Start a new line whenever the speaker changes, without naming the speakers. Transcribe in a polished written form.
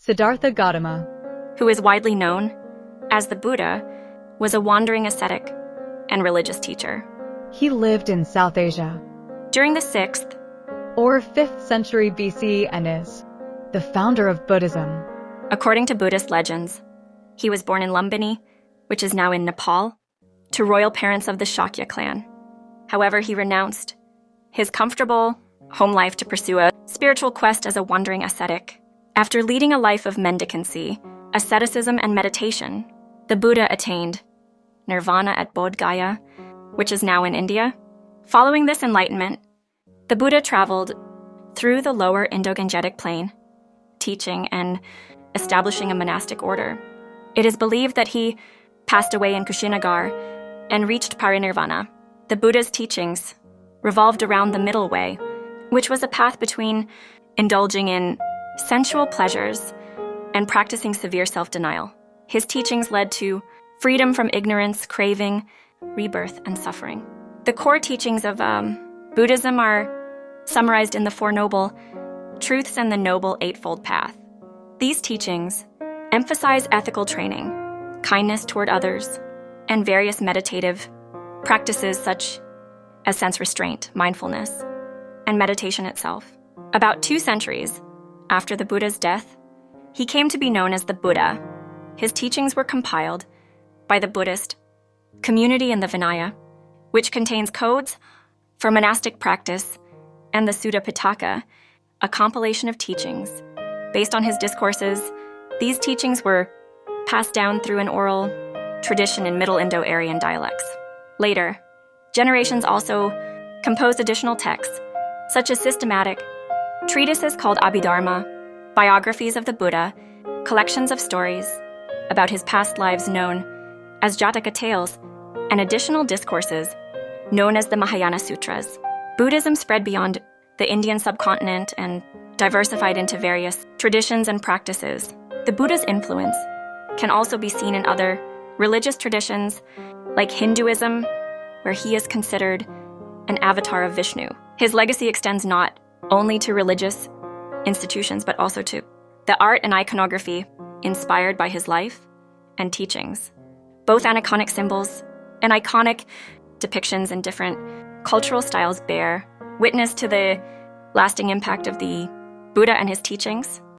Siddhartha Gautama,
who is widely known as the Buddha, was a wandering ascetic and religious teacher.
he lived in South Asia,
During the 6th
or 5th century BC, and is the founder of Buddhism.
According to Buddhist legends, he was born in Lumbini, which is now in Nepal, to royal parents of the Shakya clan. However, he renounced his comfortable home life to pursue a spiritual quest as a wandering ascetic. After leading a life of mendicancy, asceticism, and meditation, the Buddha attained nirvana at Bodh Gaya, which is now in India. Following this enlightenment, the Buddha traveled through the lower Indo-Gangetic plain, teaching and establishing a monastic order. It is believed that he passed away in Kushinagar and reached parinirvana. The Buddha's teachings revolved around the middle way, which was a path between indulging in sensual pleasures and practicing severe self-denial. His teachings led to freedom from ignorance, craving, rebirth, and suffering. The core teachings of Buddhism are summarized in the Four Noble Truths and the Noble Eightfold Path. These teachings emphasize ethical training, kindness toward others, and various meditative practices such as sense restraint, mindfulness, and meditation itself. About 2 centuries after the Buddha's death, he came to be known as the Buddha. His teachings were compiled by the Buddhist community in the Vinaya, which contains codes for monastic practice, and the Sutta Pitaka, a compilation of teachings. Based on his discourses, these teachings were passed down through an oral tradition in Middle Indo-Aryan dialects. Later, generations also composed additional texts, such as systematic treatises called Abhidharma, biographies of the Buddha, collections of stories about his past lives known as Jataka tales, and additional discourses known as the Mahayana Sutras. Buddhism spread beyond the Indian subcontinent and diversified into various traditions and practices. The Buddha's influence can also be seen in other religious traditions like Hinduism, where he is considered an avatar of Vishnu. His legacy extends not only to religious institutions, but also to the art and iconography inspired by his life and teachings. Both aniconic symbols and iconic depictions in different cultural styles bear witness to the lasting impact of the Buddha and his teachings.